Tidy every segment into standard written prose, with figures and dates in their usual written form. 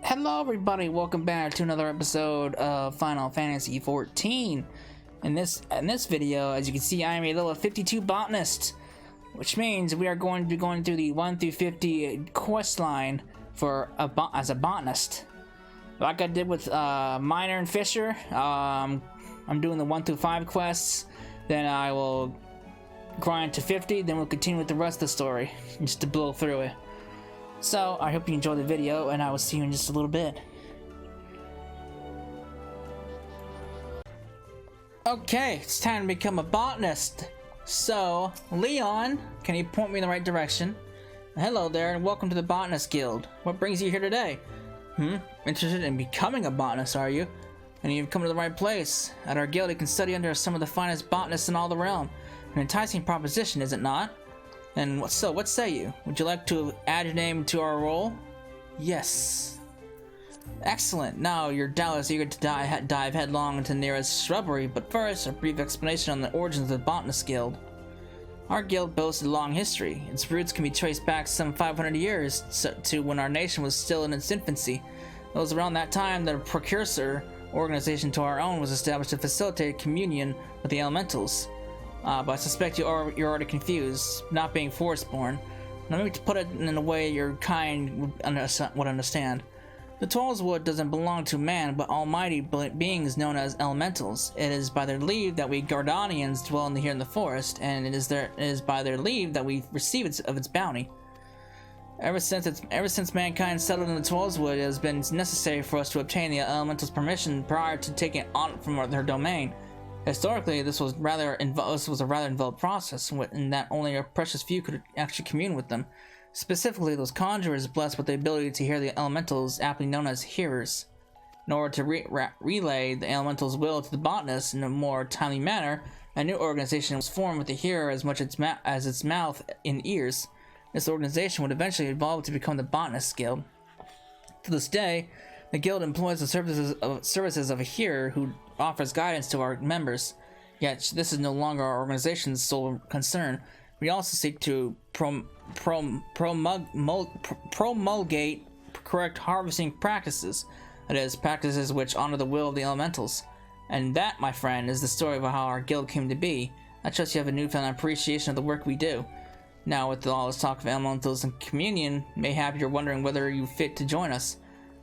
Hello everybody, welcome back to another episode of Final Fantasy XIV. In this video, as you can see, I am a level 52 botanist, which means we are going to be going through the 1 through 50 quest line for as a botanist. Like I did with Miner and Fisher, I'm doing the 1 through 5 quests, then I will grind to 50, then we'll continue with the rest of the story, just to blow through it. So, I hope you enjoyed the video, and I will see you in just a little bit. Okay, it's time to become a botanist. So, Leon, can you point me in the right direction? Hello there, and welcome to the Botanist Guild. What brings you here today? Interested in becoming a botanist, are you? And you've come to the right place. At our guild, you can study under some of the finest botanists in all the realm. An enticing proposition, is it not? And what say you? Would you like to add your name to our roll? Yes. Excellent. Now you're doubtless eager to dive headlong into the nearest shrubbery, but first, a brief explanation on the origins of the Botanist Guild. Our guild boasts a long history. Its roots can be traced back some 500 years to when our nation was still in its infancy. It was around that time that a precursor organization to our own was established to facilitate communion with the elementals. But I suspect you're already confused, not being forest-born. Let me put it in a way your kind would understand. The Tollswood doesn't belong to man, but almighty beings known as elementals. It is by their leave that we Gardanians dwell here in the forest, and it is by their leave that we receive its bounty. Ever since mankind settled in the Tollswood, it has been necessary for us to obtain the elementals' permission prior to taking it on from their domain. Historically, this was a rather involved process, in that only a precious few could actually commune with them. Specifically, those conjurers blessed with the ability to hear the elementals, aptly known as hearers. In order to relay the elementals' will to the botanist in a more timely manner, a new organization was formed with the hearer as much as its mouth and ears. This organization would eventually evolve to become the Botanist Guild. To this day, the guild employs the services of a hearer who offers guidance to our members. Yet this is no longer our organization's sole concern. We also seek to promulgate correct harvesting practices. That is, practices which honor the will of the elementals. And that, my friend, is the story of how our guild came to be. I trust you have a newfound appreciation of the work we do. Now, with all this talk of elementals and communion, mayhap you're wondering whether you fit to join us.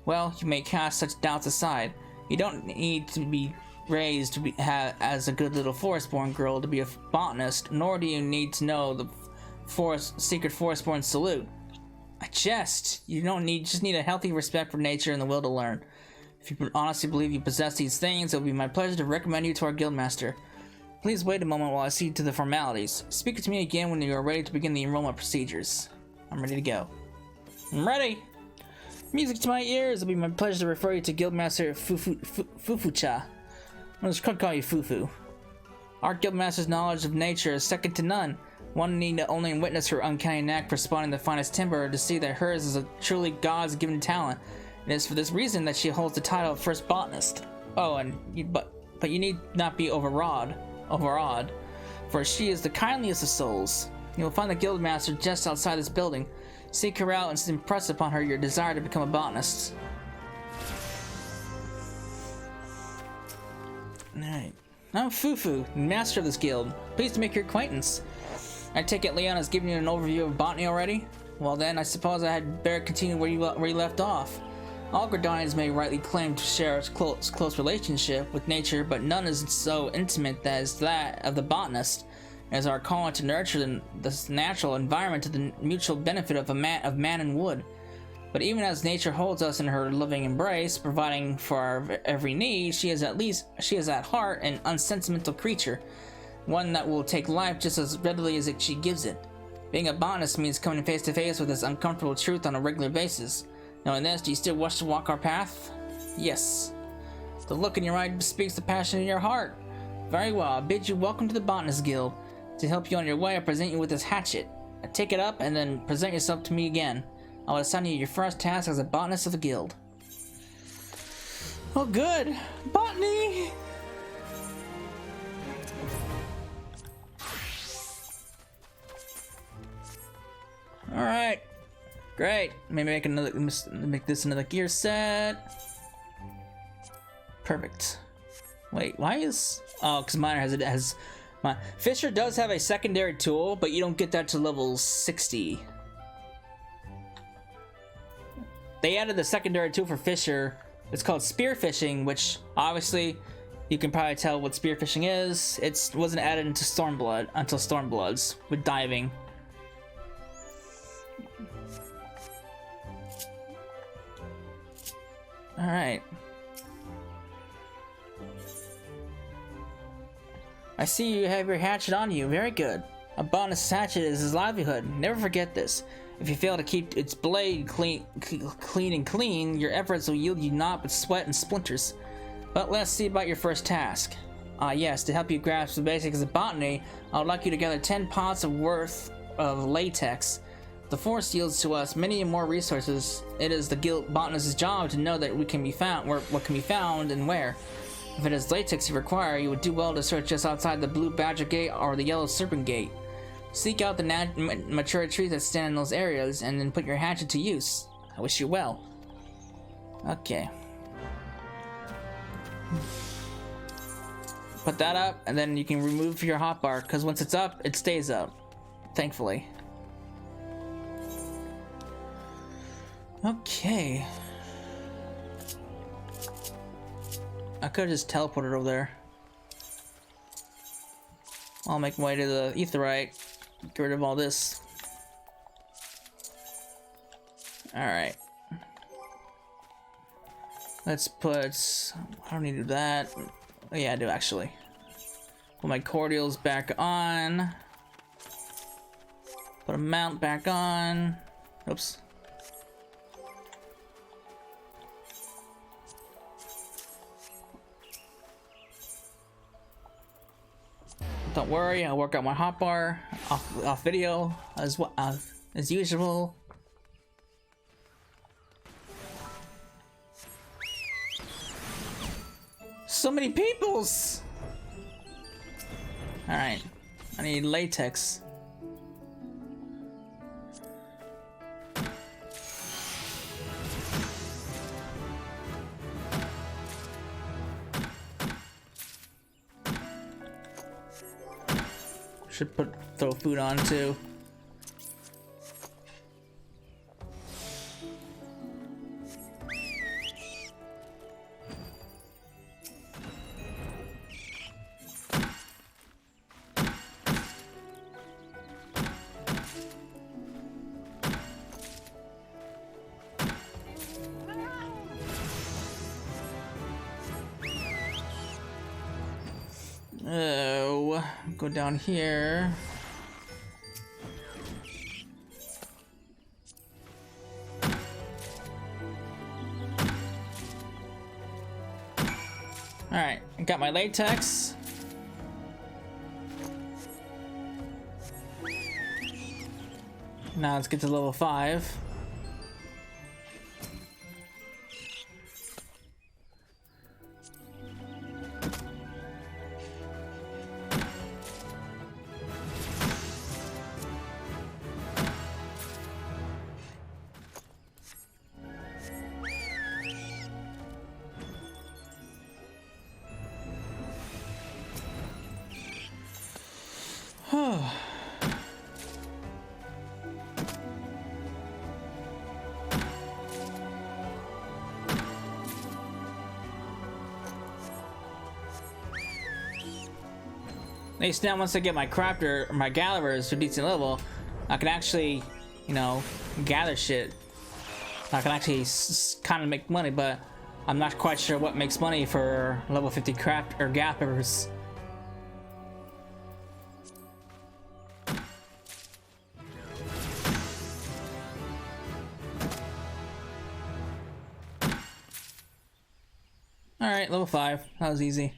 Well, you may cast such doubts aside. You don't need to be raised as a good little forest-born girl to be a botanist, nor do you need to know the secret forest-born salute. I jest. You just need a healthy respect for nature and the will to learn. If you honestly believe you possess these things, it will be my pleasure to recommend you to our guildmaster. Please wait a moment while I see to the formalities. Speak to me again when you are ready to begin the enrollment procedures. I'm ready to go. I'm ready! Music to my ears, it'll be my pleasure to refer you to Guildmaster Fufucha. I could call you Fufu. Our Guildmaster's knowledge of nature is second to none. One need only witness her uncanny knack for spotting the finest timber to see that hers is a truly God's given talent. It is for this reason that she holds the title of First Botanist. Oh, but you need not be overawed, for she is the kindliest of souls. You will find the Guildmaster just outside this building. Seek her out and impress upon her your desire to become a botanist. Alright. I'm Fufu, master of this guild. Pleased to make your acquaintance. I take it Leon has given you an overview of botany already? Well then, I suppose I had better continue where you left off. All Gardanians may rightly claim to share a close relationship with nature, but none is so intimate as that of the botanist. It is our calling to nurture this natural environment to the mutual benefit of man and wood. But even as nature holds us in her loving embrace, providing for our every need, she is at heart an unsentimental creature, one that will take life just as readily as she gives it. Being a botanist means coming face to face with this uncomfortable truth on a regular basis. Knowing this, do you still wish to walk our path? Yes. The look in your eye speaks the passion in your heart. Very well, I bid you welcome to the Botanist Guild. To help you on your way, I present you with this hatchet. Take it up and then present yourself to me again. I will assign you your first task as a botanist of the guild. Oh good! Botany! Alright. Great. Maybe make this another gear set. Perfect. Wait, why is... Oh, because mine has Fisher does have a secondary tool, but you don't get that to level 60. They added the secondary tool for Fisher. It's called spearfishing, which obviously you can probably tell what spearfishing is. It wasn't added into until Stormbloods with diving. All right. I see you have your hatchet on you. Very good. A botanist's hatchet is his livelihood. Never forget this. If you fail to keep its blade clean, your efforts will yield you naught but sweat and splinters. But let's see about your first task. Yes, to help you grasp the basics of botany, I would like you to gather 10 pots worth of latex. The forest yields to us many more resources. It is the guild botanist's job to know that what can be found and where. If it is latex you require, you would do well to search just outside the Blue Badger Gate or the Yellow Serpent Gate. Seek out the mature trees that stand in those areas, and then put your hatchet to use. I wish you well. Okay. Put that up, and then you can remove your hotbar, because once it's up, it stays up. Thankfully. Okay. I could have just teleported over there. I'll make my way to the aetheryte. Get rid of all this. Alright. Let's put... I don't need to do that. Oh, yeah, I do actually. Put my cordials back on. Put a mount back on. Oops. Don't worry, I'll work out my hotbar off video as usual. So many peoples. All right, I need latex. Should throw food on too. Oh, go down here. All right, I got my latex. Now let's get to level 5. At least now once I get my crafter, or my gatherers to a decent level, I can actually, you know, gather shit. I can actually kind of make money, but I'm not quite sure what makes money for level 50 craft or gatherers. Alright, level 5. That was easy.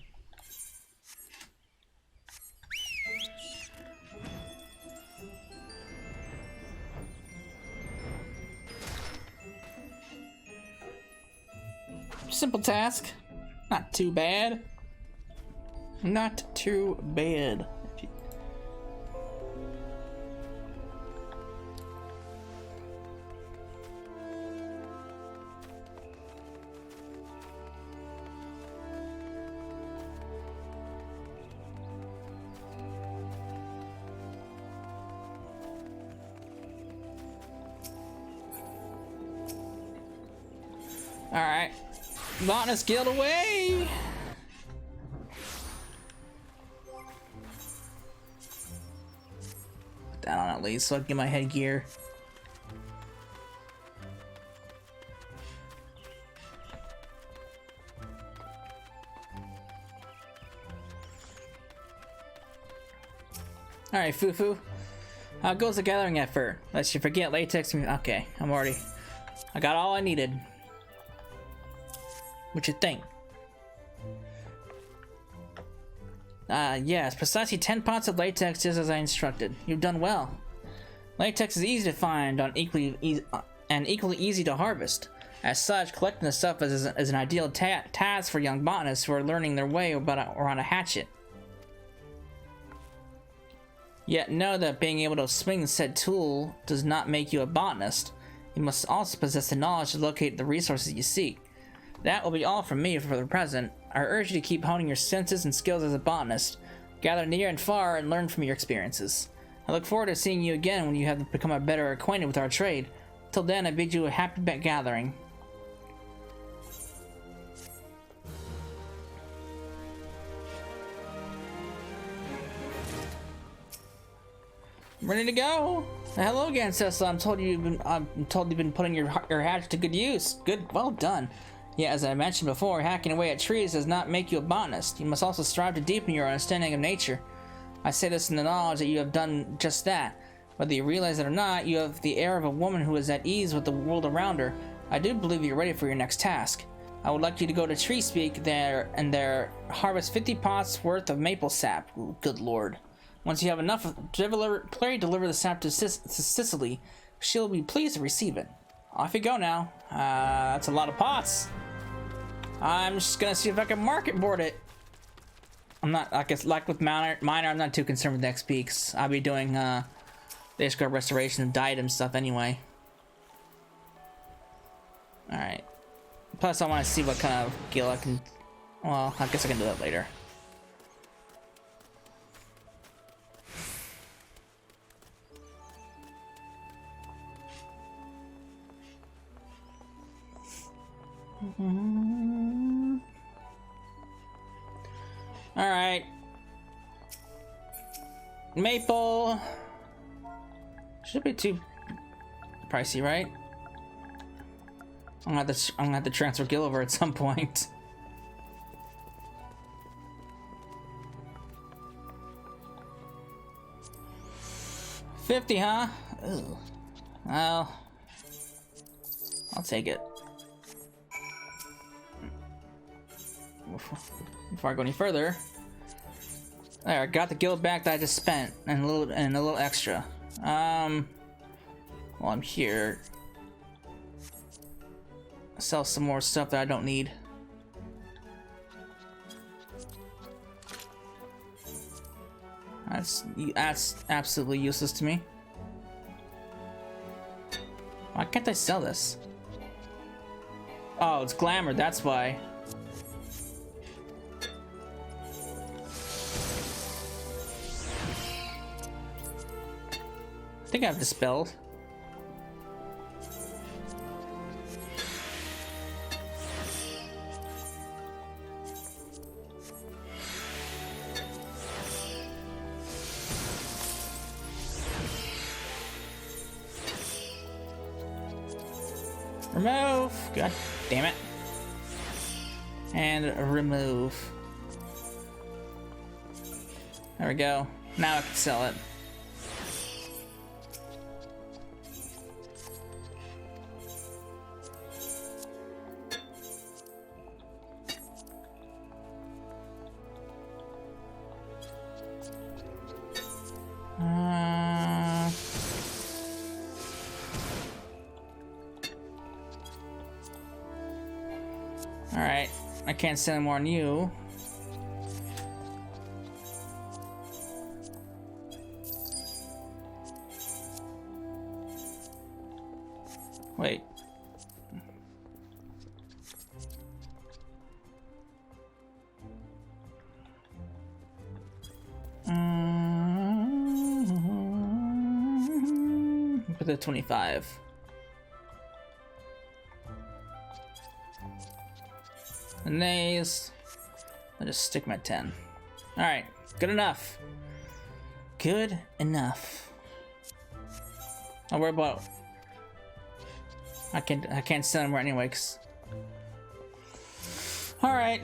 Simple task. Not too bad. Not too bad. Alright. Botanist Guild away! Put that on at least so I can get my headgear. Alright, Fufu. How goes the gathering effort? Lest you forget latex. Okay, I got all I needed. What you think? Yes, precisely 10 pots of latex just as I instructed. You've done well. Latex is easy to find and equally easy to harvest. As such, collecting the stuff is an ideal task for young botanists who are learning their way around a hatchet. Yet know that being able to swing said tool does not make you a botanist. You must also possess the knowledge to locate the resources you seek. That will be all from me for the present. I urge you to keep honing your senses and skills as a botanist. Gather near and far and learn from your experiences. I look forward to seeing you again when you have become better acquainted with our trade. Till then, I bid you a happy gathering. Ready to go? Hello again, Cecil. I'm told you've been putting your hatchet to good use. Good, well done. Yeah, as I mentioned before, hacking away at trees does not make you a botanist. You must also strive to deepen your understanding of nature. I say this in the knowledge that you have done just that. Whether you realize it or not, you have the air of a woman who is at ease with the world around her. I do believe you're ready for your next task. I would like you to go to Tree Speak and harvest 50 pots worth of maple sap. Ooh, good lord. Once you have enough, deliver the sap to Cicely. She'll be pleased to receive it. Off you go now. That's a lot of pots. I'm just gonna see if I can market board it. I'm not, I guess, like with minor, I'm not too concerned with the XP, because I'll be doing the scrub restoration and diet and stuff anyway. Alright. Plus, I want to see what kind of guild I can. Well, I guess I can do that later. Alright. Maple. Should be too pricey, right? I'm gonna have to transfer Gil over at some point. $50, huh? Ugh. Well, I'll take it. Before I go any further, there, I got the guild back that I just spent, and a little extra. While I'm here, sell some more stuff that I don't need. That's absolutely useless to me. Why can't I sell this? Oh, it's glamour, that's why. I think I've dispelled. Remove! God damn it. And remove. There we go. Now I can sell it. Alright, I can't sell any more on you. Wait. Put the 25. And these, I'll just stick my 10. All right, good enough. Good enough. I'll worry about. I can't send them anyway. All right.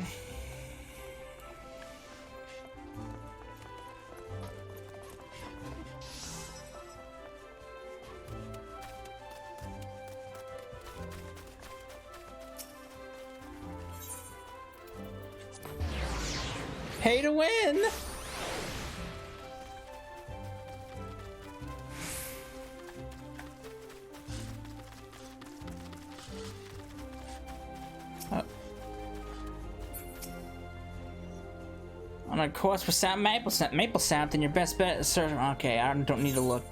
Pay to win. On a course for maple sap, then your best bet is certain. Okay, I don't need to look.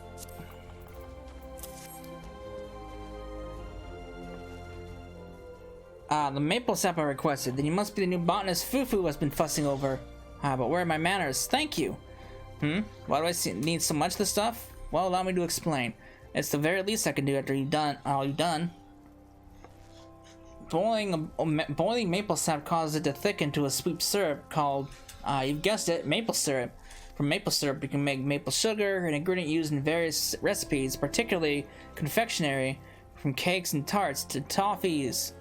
The maple sap I requested. Then you must be the new botanist Fufu has been fussing over. But where are my manners? Thank you. Why do I need so much of this stuff? Well, allow me to explain. It's the very least I can do after you've done all you've done. Boiling maple sap causes it to thicken to a sweet syrup called, you've guessed it, maple syrup. From maple syrup, you can make maple sugar, an ingredient used in various recipes, particularly confectionery, from cakes and tarts to toffees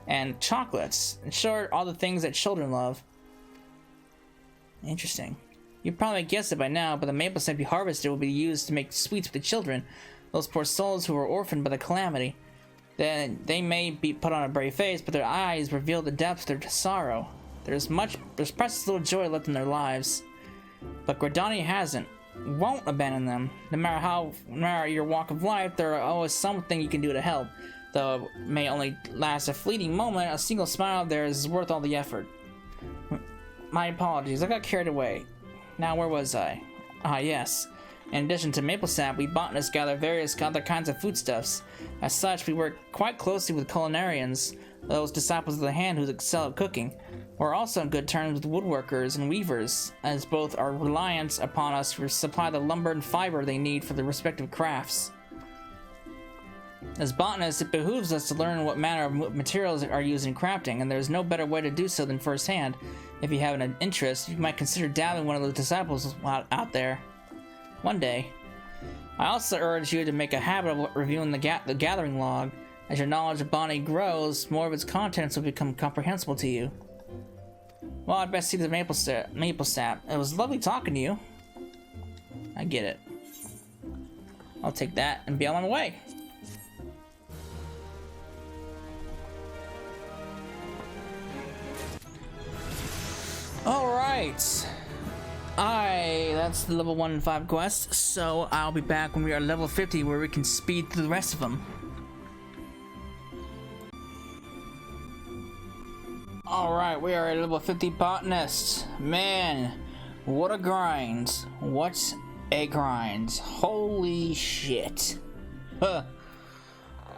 and chocolates. In short, all the things that children love. Interesting. You probably guessed it by now, but the maple sap you harvested will be used to make sweets for the children, those poor souls who were orphaned by the calamity. Then they may be put on a brave face, but their eyes reveal the depths of their sorrow. There's precious little joy left in their lives. But Gordani won't abandon them. No matter your walk of life, there are always something you can do to help. Though it may only last a fleeting moment, a single smile of theirs is worth all the effort. My apologies, I got carried away. Now where was I? Ah yes. In addition to maple sap, we botanists gather various other kinds of foodstuffs. As such, we work quite closely with culinarians, those disciples of the hand who excel at cooking. We're also on good terms with woodworkers and weavers, as both are reliant upon us to supply the lumber and fiber they need for their respective crafts. As botanists, it behooves us to learn what manner of materials are used in crafting, and there is no better way to do so than firsthand. If you have an interest, you might consider dabbling one of those disciples out there. One day. I also urge you to make a habit of reviewing the gathering log. As your knowledge of botany grows, more of its contents will become comprehensible to you. Well, I'd best see the maple sap. It was lovely talking to you. I get it. I'll take that and be on my way. Alright. That's the level 1 and 5 quest, so I'll be back when we are level 50 where we can speed through the rest of them. Alright, we are at level 50 botanist. Man, what a grind. What a grind. Holy shit. Huh.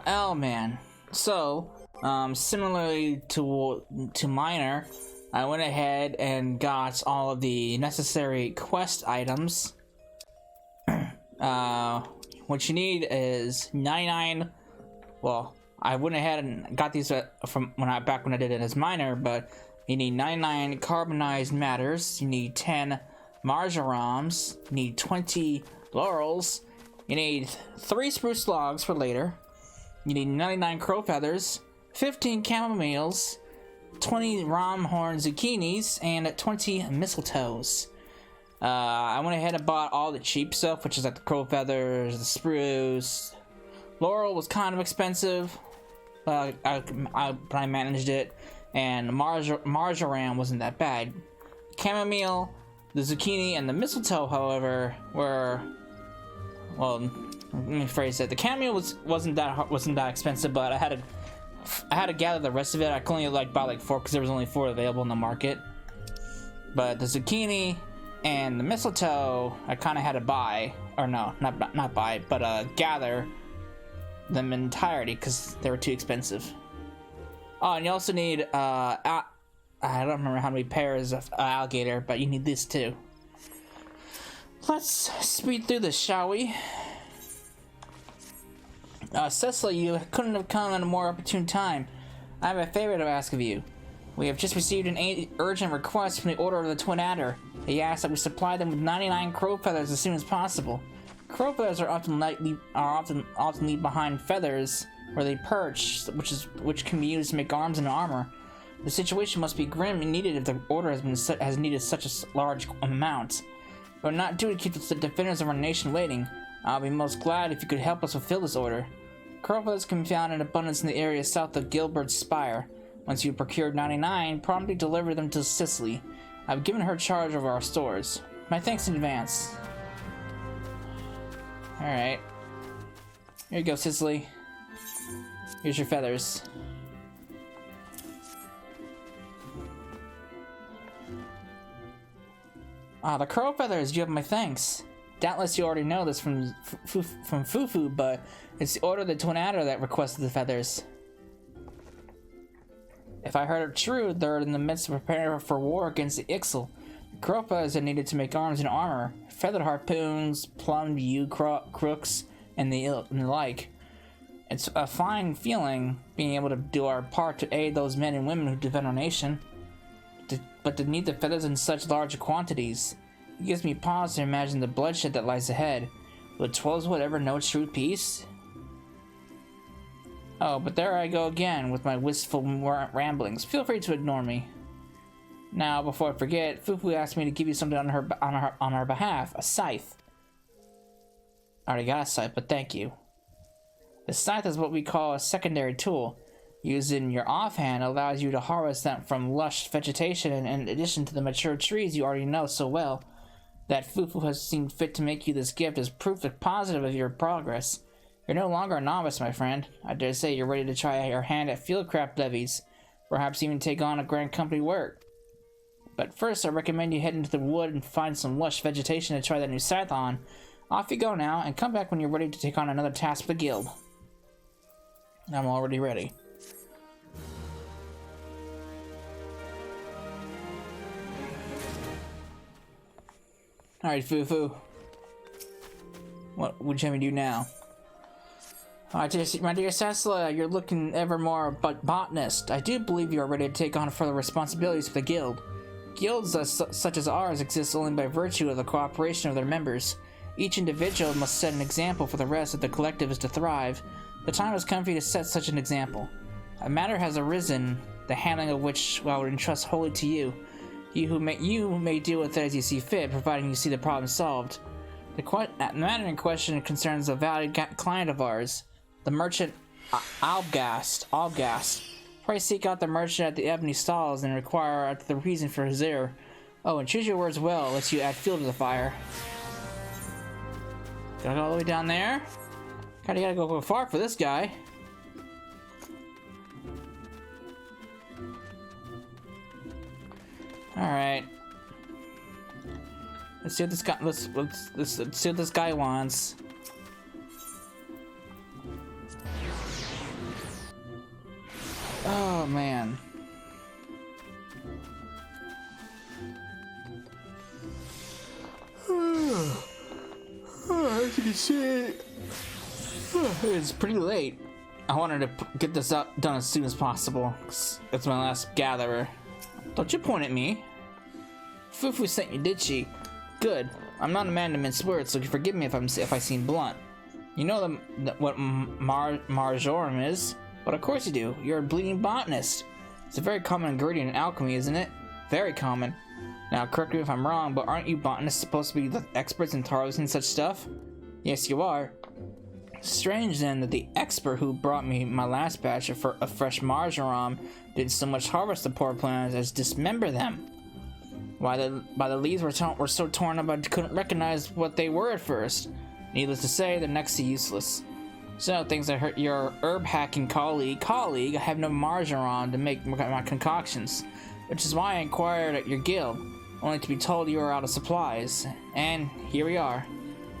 Oh man. So, similarly to Miner, I went ahead and got all of the necessary quest items. What you need is 99. Well, I went ahead and got these from back when I did it as Miner, but you need 99 carbonized matters. You need 10 marjorams. You need 20 laurels. You need 3 spruce logs for later. You need 99 crow feathers, 15 camomiles, 20 ram horn zucchinis, and 20 mistletoes. I went ahead and bought all the cheap stuff, which is like the crow feathers, the spruce. Laurel was kind of expensive, but I managed it, and marjoram wasn't that bad. Chamomile, the zucchini, and the mistletoe, however, were, well, let me phrase it. The chamomile wasn't that expensive, but I had to gather the rest of it. I could only buy 4 because there was only 4 available in the market. But the zucchini and the mistletoe, I kind of had to buy, or no, not buy, but gather them in entirety because they were too expensive. Oh, and you also need I don't remember how many pairs of alligator, but you need this too. Let's speed through this, shall we? Cecily, you couldn't have come at a more opportune time. I have a favor to ask of you. We have just received an urgent request from the Order of the Twin Adder. They ask that we supply them with 99 crow feathers as soon as possible. Crow feathers are often leave behind feathers where they perch, which can be used to make arms and armor. The situation must be grim and needed if the Order has needed such a large amount. But not due to keep the defenders of our nation waiting. I'll be most glad if you could help us fulfill this order. Crow feathers can be found in abundance in the area south of Gilbert's Spire. Once you've procured 99, promptly deliver them to Cicely. I've given her charge over our stores. My thanks in advance. Alright. Here you go, Cicely. Here's your feathers. Ah, the crow feathers, you have my thanks. Doubtless you already know this from Fufu, but it's the Order of the Twin Adder that requested the feathers. If I heard it true, they're in the midst of preparing for war against the XIV. The crow feathers are needed to make arms and armor, feathered harpoons, plumbed yew crooks, and the like. It's a fine feeling being able to do our part to aid those men and women who defend our nation. But to need the feathers in such large quantities, it gives me pause to imagine the bloodshed that lies ahead. Will 12wood ever know true peace? Oh, but there I go again with my wistful ramblings. Feel free to ignore me. Now, before I forget, Fufu asked me to give you something on her behalf, a scythe. I already got a scythe, but thank you. The scythe is what we call a secondary tool. Used in your offhand allows you to harvest them from lush vegetation in addition to the mature trees you already know so well. That Fufu has seen fit to make you this gift is proof positive of your progress. You're no longer a novice, my friend. I dare say you're ready to try your hand at fieldcraft levies, perhaps even take on a grand company work. But first, I recommend you head into the wood and find some lush vegetation to try that new scythe on. Off you go now, and come back when you're ready to take on another task for the guild. I'm already ready. Alright, Fufu. What would you have me do now? My dear Cecily, you're looking ever more botanist. I do believe you are ready to take on further responsibilities for the guild. Guilds such as ours exist only by virtue of the cooperation of their members. Each individual must set an example for the rest if the collective is to thrive. The time has come for you to set such an example. A matter has arisen, the handling of which I would entrust wholly to you. You may deal with it as you see fit, providing you see the problem solved. The matter in question concerns a valued client of ours, the merchant Albgast. Pray seek out the merchant at the Ebony Stalls and inquire the reason for his error. Oh, and choose your words well, lest you add fuel to the fire. Gotta go all the way down there? Kinda gotta go far for this guy. Alright. Let's see what this guy let's see what this guy wants. Oh man. As you can see, it's pretty late. I wanted to get this done as soon as possible. It's my last gatherer. Don't you point at me. Fufu sent you, did she? Good. I'm not a man to mince words, so forgive me if I seem blunt. You know what marjoram is? But of course you do. You're a bleeding botanist. It's a very common ingredient in alchemy, isn't it? Very common. Now, correct me if I'm wrong, but aren't you botanists supposed to be the experts in harvesting such stuff? Yes, you are. Strange then that the expert who brought me my last batch of fresh marjoram didn't so much harvest the poor plants as dismember them. Why the leaves were so torn up I couldn't recognize what they were at first. Needless to say, they're next to useless. So, things I heard your herb hacking colleague, I have no marjoram to make my concoctions, which is why I inquired at your guild, only to be told you are out of supplies. And here we are.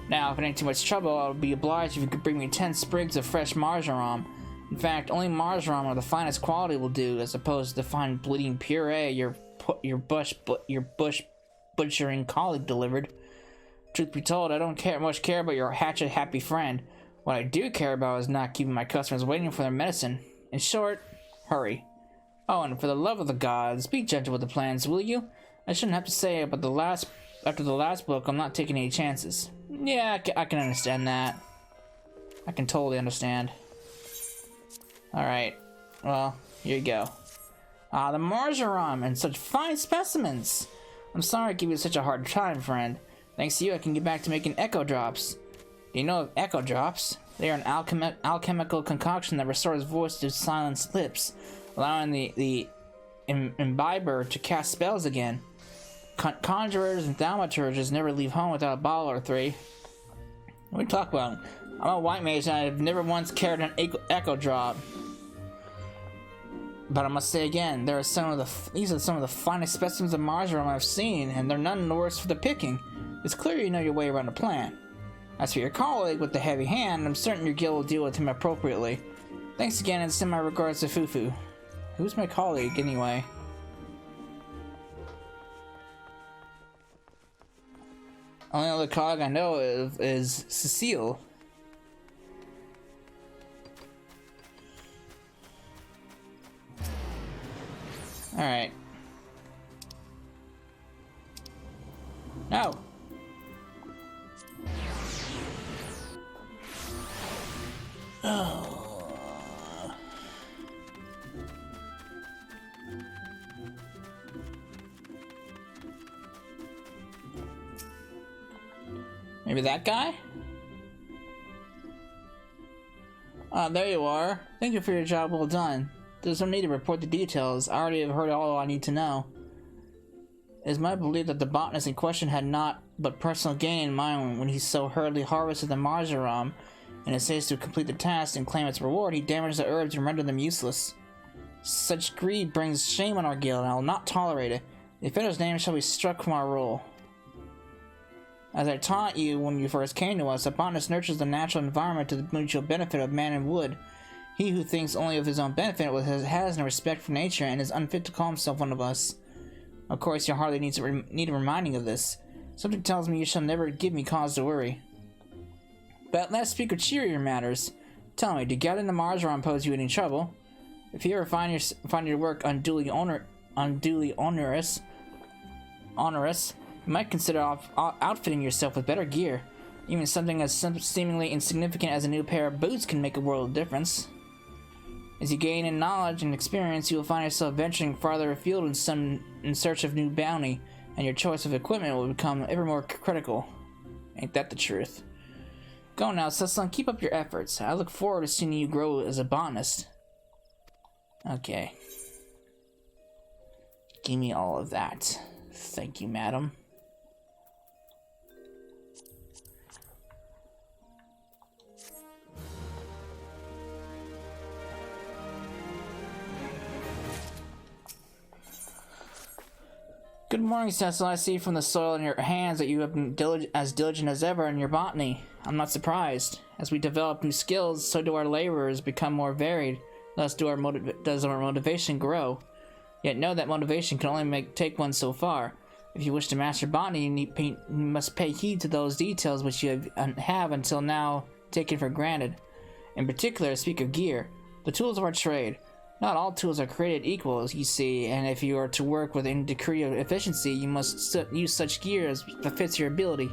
Now, if it ain't too much trouble, I'll be obliged if you could bring me 10 sprigs of fresh marjoram. In fact, only marjoram of the finest quality will do, as opposed to the fine bleeding puree your bush butchering colleague delivered. Truth be told, I don't much care about your hatchet happy friend. What I do care about is not keeping my customers waiting for their medicine. In short, hurry. Oh, and for the love of the gods, be gentle with the plans, will you? I shouldn't have to say it, but after the last book, I'm not taking any chances. Yeah, I can understand that. I can totally understand. Alright, well, here you go. Ah, the marjoram, and such fine specimens! I'm sorry I give you such a hard time, friend. Thanks to you, I can get back to making echo drops. Do you know of echo drops? They are an alchemical concoction that restores voice to silenced lips, allowing the imbiber to cast spells again. Conjurers and thaumaturges never leave home without a bottle or three. What are we talking about? I'm a white mage and I've never once carried an echo drop. But I must say again, these are some of the finest specimens of marjoram I've seen, and they're none the worse for the picking. It's clear you know your way around a plant. As for your colleague with the heavy hand, I'm certain your guild will deal with him appropriately. Thanks again, and send my regards to Fufu. Who's my colleague, anyway? Only other colleague I know of is Cecile. Alright. No! Oh. Maybe that guy? Ah, there you are. Thank you for your job well done. There's no need to report the details. I already have heard all I need to know. It is my belief that the botanist in question had not but personal gain in mind when he so hurriedly harvested the marjoram, and it says to complete the task and claim its reward, he damaged the herbs and rendered them useless. Such greed brings shame on our guild, and I will not tolerate it. The offender's name shall be struck from our roll. As I taught you when you first came to us, a botanist nurtures the natural environment to the mutual benefit of man and wood. He who thinks only of his own benefit has no respect for nature and is unfit to call himself one of us. Of course, you hardly need a reminding of this. Something tells me you shall never give me cause to worry. But let's speak of cheerier matters. Tell me, did gathering the marjoram pose you any trouble? If you ever find your work unduly onerous, you might consider outfitting yourself with better gear. Even something as seemingly insignificant as a new pair of boots can make a world of difference. As you gain in knowledge and experience, you will find yourself venturing farther afield in search of new bounty, and your choice of equipment will become ever more critical. Ain't that the truth? Go now, Cecilon, keep up your efforts. I look forward to seeing you grow as a botanist. Okay. Give me all of that. Thank you, madam. Good morning, Cecil. I see from the soil in your hands that you have been as diligent as ever in your botany. I'm not surprised. As we develop new skills, so do our laborers become more varied. Thus does our motivation grow. Yet know that motivation can only take one so far. If you wish to master botany, you must pay heed to those details which you have until now taken for granted. In particular, speak of gear, the tools of our trade. Not all tools are created equal, you see, and if you are to work with any degree of efficiency, you must use such gear as befits your ability.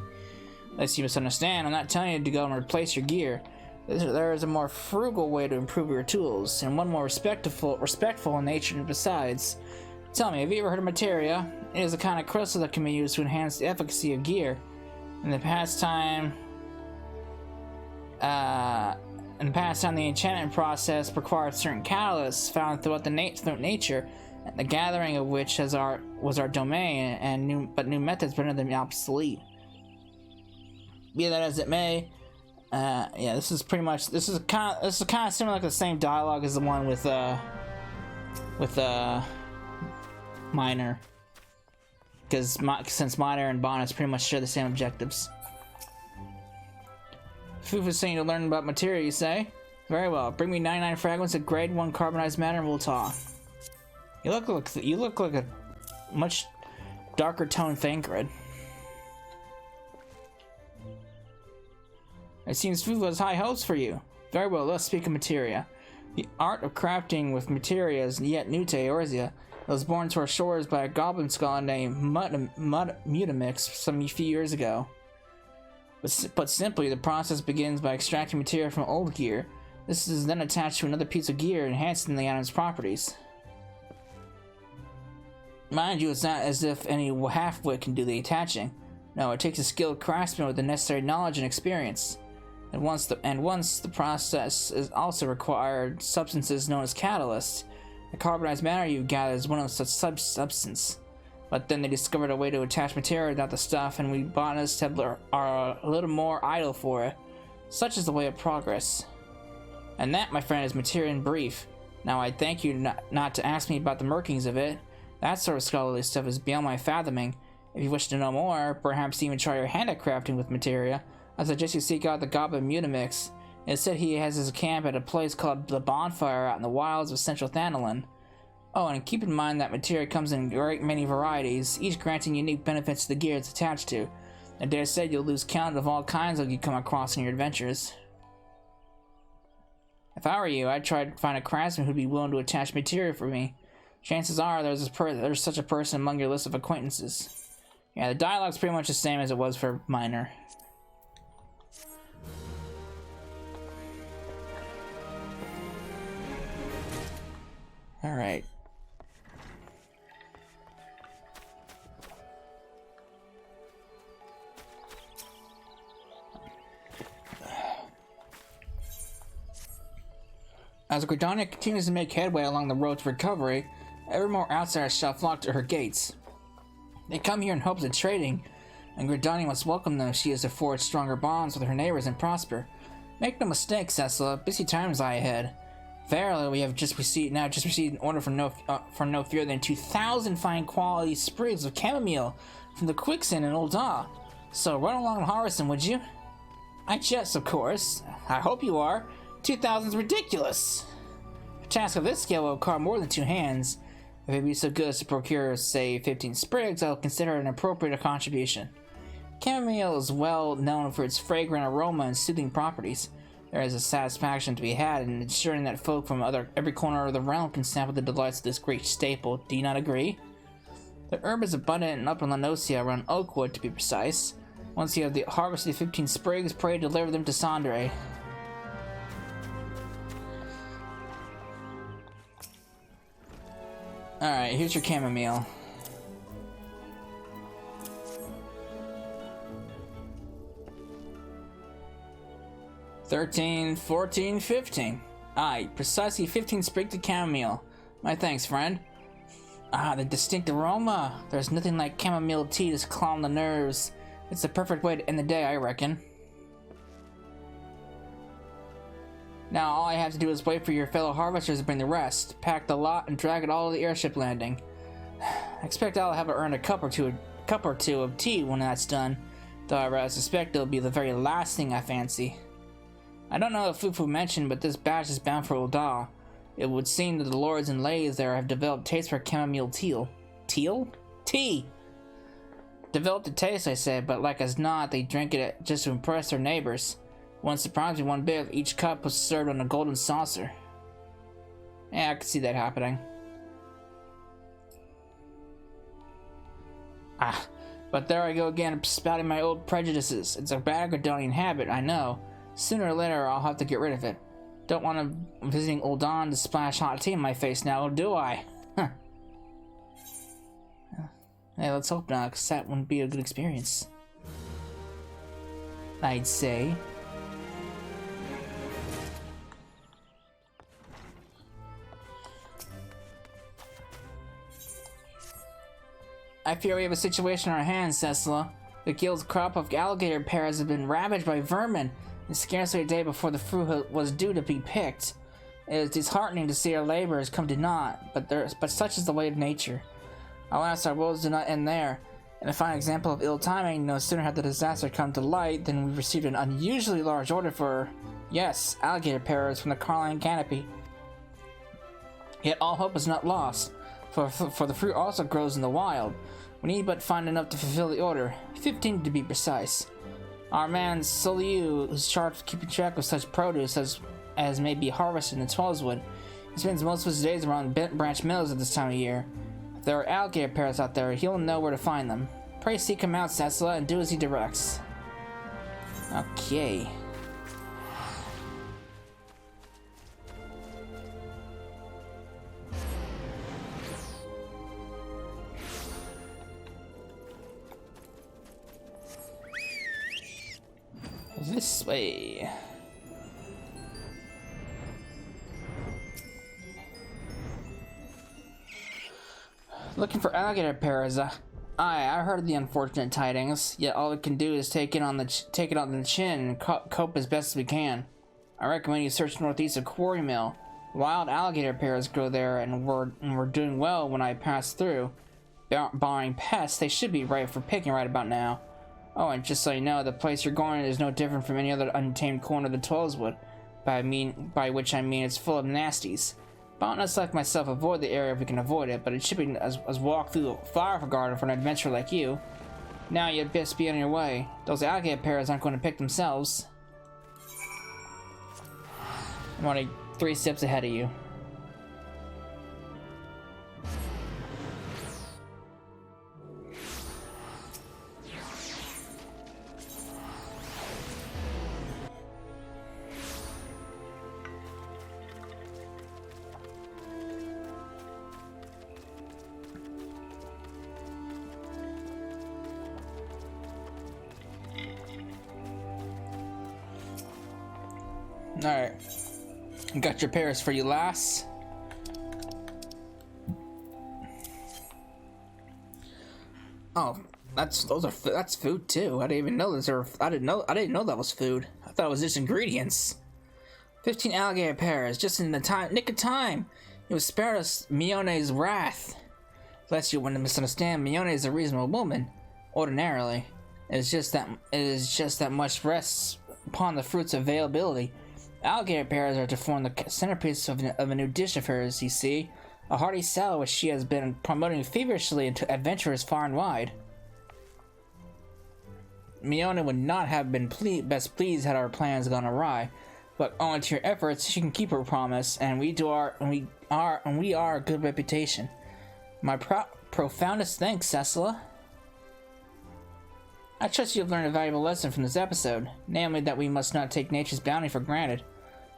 Lest you misunderstand, I'm not telling you to go and replace your gear. There is a more frugal way to improve your tools, and one more respectful in nature besides. Tell me, have you ever heard of materia? It is a kind of crystal that can be used to enhance the efficacy of gear. In the past time, the enchantment process required certain catalysts found throughout nature, and the gathering of which was our domain, and new methods rendered them obsolete. Be that as it may, yeah, this is kind of similar, like the same dialogue as the one with Miner, because since Miner and Botanist pretty much share the same objectives. Fufu's saying to learn about materia, you say? Very well. Bring me 99 fragments of grade 1 carbonized matter and we'll talk. You look like a much darker toned Thancred. It seems Fufu has high hopes for you. Very well, let's speak of materia. The art of crafting with materia is yet new to Eorzea. It was born to our shores by a goblin scholar named Mutamix some few years ago. But simply, the process begins by extracting material from old gear. This is then attached to another piece of gear, enhancing the item's properties. Mind you, it's not as if any half-wit can do the attaching. No, it takes a skilled craftsman with the necessary knowledge and experience. And once the process is also required substances known as catalysts. The carbonized matter you gather is one of such substance. But then they discovered a way to attach material without the stuff, and we botanists are a little more idle for it. Such is the way of progress. And that, my friend, is materia in brief. Now I thank you not to ask me about the workings of it. That sort of scholarly stuff is beyond my fathoming. If you wish to know more, perhaps even try your hand at crafting with materia, I suggest you seek out the goblin Mutamix. It is said he has his camp at a place called the Bonfire out in the wilds of central Thanalan. Oh, and keep in mind that materia comes in a great many varieties, each granting unique benefits to the gear it's attached to. I dare say you'll lose count of all kinds that you come across in your adventures. If I were you, I'd try to find a craftsman who'd be willing to attach materia for me. Chances are there's such a person among your list of acquaintances. Yeah, the dialogue's pretty much the same as it was for Minor. Alright. As Gridania continues to make headway along the road to recovery, ever more outsiders shall flock to her gates. They come here in hopes of trading, and Gridania must welcome them if she is to forge stronger bonds with her neighbors and prosper. Make no mistake, Cecilla, busy times lie ahead. Verily, we have just received an order for no fewer than 2,000 fine quality sprigs of chamomile from the quicksand in Ul'dah. So run along and harvest them, would you? I jest, of course. I hope you are. 2,000's ridiculous. A task of this scale will require more than 2 hands. If it be so good as to procure, say, 15 sprigs, I'll consider it an appropriate contribution. Chamomile is well known for its fragrant aroma and soothing properties. There is a satisfaction to be had in ensuring that folk from every corner of the realm can sample the delights of this great staple. Do you not agree? The herb is abundant in upper Lanosia, around Oakwood to be precise. Once you have harvested 15 sprigs, pray deliver them to Sandre. Alright, here's your chamomile. $13, $14, $15. Aye, precisely 15 sprigs of chamomile. My thanks, friend. Ah, the distinct aroma. There's nothing like chamomile tea to calm the nerves. It's the perfect way to end the day, I reckon. Now all I have to do is wait for your fellow harvesters to bring the rest, pack the lot, and drag it all to the airship landing. I expect I'll have earned a cup or two of tea when that's done, though I rather suspect it'll be the very last thing I fancy. I don't know if Fufu mentioned, but this batch is bound for Ul'dah. It would seem that the lords and ladies there have developed taste for chamomile tea. Developed a taste, I said, but like as not, they drink it just to impress their neighbors. Wouldn't surprise me one bit if each cup was served on a golden saucer. Yeah, I could see that happening. Ah, but there I go again, spouting my old prejudices. It's a bad Gridanian habit, I know. Sooner or later, I'll have to get rid of it. Don't want to visiting Ul'dah to splash hot tea in my face now, do I? Huh. Hey, let's hope not, because that wouldn't be a good experience. I'd say. I fear we have a situation on our hands, Cecilla. The guild's crop of alligator pears have been ravaged by vermin, and scarcely a day before the fruit was due to be picked. It is disheartening to see our laborers come to naught, but such is the way of nature. Alas, our woes do not end there. In a fine example of ill timing, no sooner had the disaster come to light than we received an unusually large order for, yes, alligator pears from the Carline Canopy. Yet all hope is not lost, for the fruit also grows in the wild. We need but find enough to fulfill the order, 15 to be precise. Our man Soliu, who's charged with keeping track of such produce, has as may be harvested in the Twelveswood. He spends most of his days around Bent Branch Mills at this time of year. If there are alligator parrots out there, he'll know where to find them. Pray seek him out, Cecilla, and do as he directs. Okay. This way. Looking for alligator parrots. I heard the unfortunate tidings. Yet all we can do is take it on the chin and cope as best as we can. I recommend you search northeast of Quarry Mill. Wild alligator parrots grow there, and we're doing well when I pass through. Barring pests, they should be ripe for picking right about now. Oh, and just so you know, the place you're going is no different from any other untamed corner of the Twelveswood. By which I mean it's full of nasties. Botanists like myself avoid the area if we can avoid it, but it should be as walk through the flower garden for an adventurer like you. Now you'd best be on your way. Those alligator parrots aren't going to pick themselves. I'm only 3 steps ahead of you. Alright. Got your pears for you, lass. Oh, that's food too. I didn't even know this. I didn't know that was food. I thought it was just ingredients. 15 alligator pears, just in the nick of time. It was spared us Mione's wrath. Lest you wouldn't misunderstand, Mione is a reasonable woman. Ordinarily, it is just that much rests upon the fruit's availability. Alligator pears are to form the centerpiece of a new dish of hers, you see. A hearty salad which she has been promoting feverishly to adventurers far and wide. Mione would not have been best pleased had our plans gone awry, but owing to your efforts, she can keep her promise, and we are a good reputation. My profoundest thanks, Cecilla. I trust you have learned a valuable lesson from this episode, namely that we must not take nature's bounty for granted.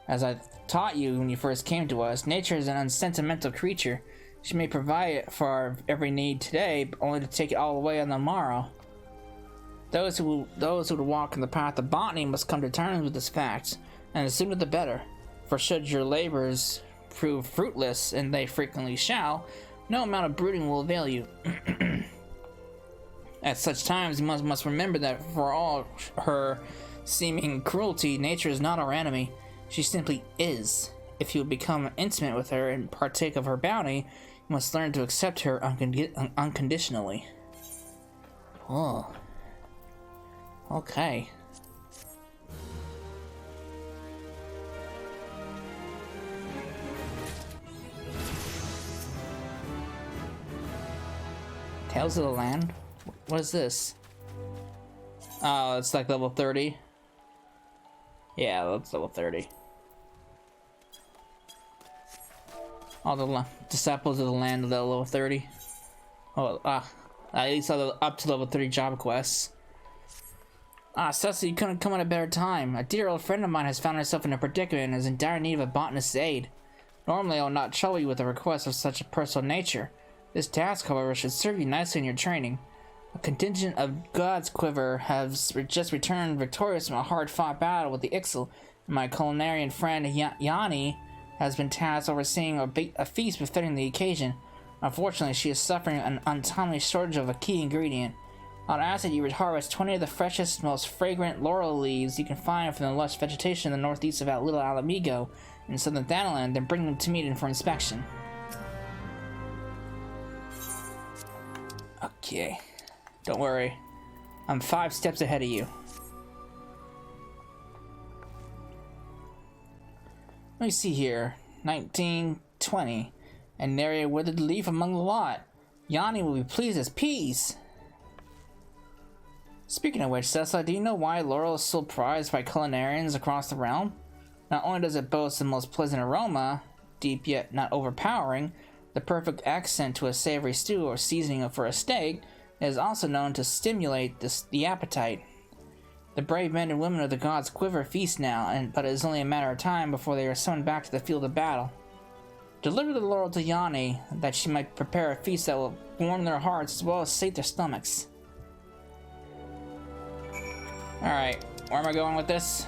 As I taught you when you first came to us, nature is an unsentimental creature. She may provide for our every need today, but only to take it all away on the morrow. Those who walk in the path of botany must come to terms with this fact, and the sooner the better. For should your labors prove fruitless, and they frequently shall, no amount of brooding will avail you. At such times, you must remember that for all her seeming cruelty, nature is not our enemy. She simply is. If you become intimate with her and partake of her bounty, you must learn to accept her unconditionally. Oh. Okay. Tales of the Land? What is this? Oh, it's like level 30. Yeah, that's level 30. All the disciples of the land of the level 30. Oh, at least up to level 30 job quests. Cecily, you couldn't come at a better time. A dear old friend of mine has found herself in a predicament and is in dire need of a botanist's aid. Normally, I will not trouble you with a request of such a personal nature. This task, however, should serve you nicely in your training. A contingent of God's Quiver has just returned victorious from a hard-fought battle with the XIV, and my culinarian friend Yanni has been tasked overseeing a feast befitting the occasion. Unfortunately, she is suffering an untimely shortage of a key ingredient. I'd ask that you would harvest 20 of the freshest, most fragrant laurel leaves you can find from the lush vegetation in the northeast of Little Alamigo in southern Thanaland, then bring them to me for inspection. Okay. Don't worry. I'm 5 steps ahead of you. Let me see here. 1920. And nary a withered leaf among the lot. Yanni will be pleased as peas. Speaking of which, Cecily, do you know why laurel is so prized by culinarians across the realm? Not only does it boast the most pleasant aroma, deep yet not overpowering, the perfect accent to a savory stew or seasoning for a steak, it is also known to stimulate the appetite. The brave men and women of the gods quiver feast now, but it is only a matter of time before they are summoned back to the field of battle. Deliver the laurel to Yanni, that she might prepare a feast that will warm their hearts as well as sate their stomachs. Alright, where am I going with this?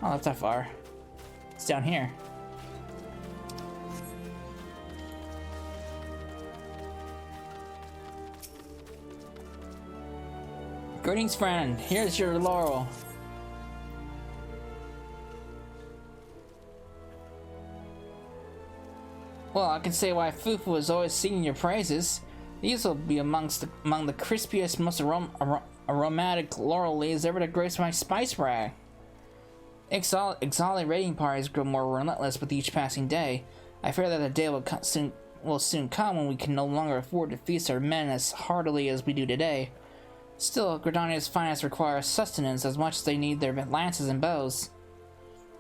Oh, that's not far. It's down here. Greetings, friend. Here's your laurel. Well, I can say why Fufu is always singing your praises. These will be among the crispiest, most aromatic laurel leaves ever to grace my spice rack. Exalted raiding parties grow more relentless with each passing day. I fear that the day will soon come when we can no longer afford to feast our men as heartily as we do today. Still, Gridania's finest require sustenance as much as they need their lances and bows.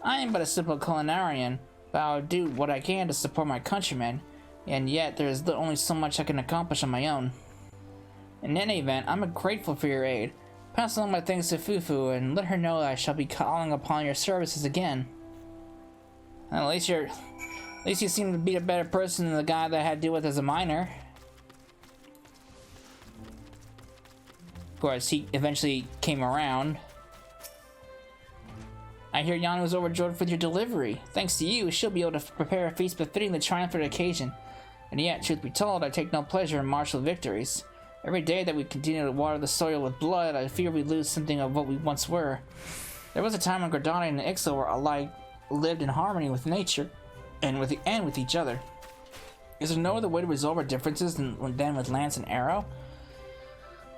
I am but a simple culinarian, but I'll do what I can to support my countrymen, and yet there is only so much I can accomplish on my own. In any event, I'm grateful for your aid. Pass along my thanks to Fufu, and let her know that I shall be calling upon your services again. And at least you seem to be a better person than the guy that I had to deal with as a miner. Of course, he eventually came around. I hear Yana was overjoyed with your delivery. Thanks to you, she'll be able to prepare a feast befitting the triumphant occasion. And yet, truth be told, I take no pleasure in martial victories. Every day that we continue to water the soil with blood, I fear we lose something of what we once were. There was a time when Gridania and XIV were alike lived in harmony with nature and with each other. Is there no other way to resolve our differences than with lance and arrow?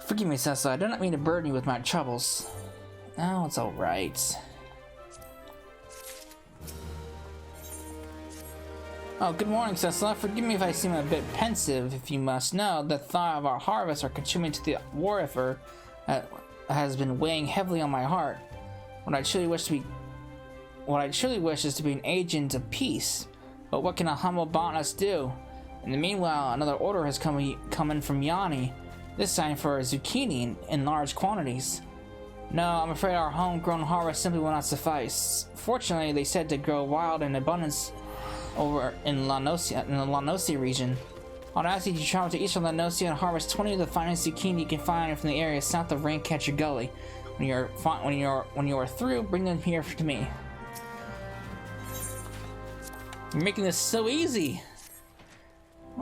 Forgive me, Cessa, I do not mean to burden you with my troubles. Oh, it's alright. Oh, good morning, Cessa. Forgive me if I seem a bit pensive. If you must know, the thought of our harvest are contributing to the war effort has been weighing heavily on my heart. What I truly wish is to be an agent of peace. But what can a humble botanist do? In the meanwhile, another order has come in from Yanni. This time for zucchini in large quantities. No, I'm afraid our homegrown harvest simply will not suffice. Fortunately, they said to grow wild in abundance over in the Lanosia region. I'll ask you to travel to eastern Lanosia and harvest 20 of the finest zucchini you can find from the area south of Raincatcher Gully. When you are through, bring them here to me. You're making this so easy.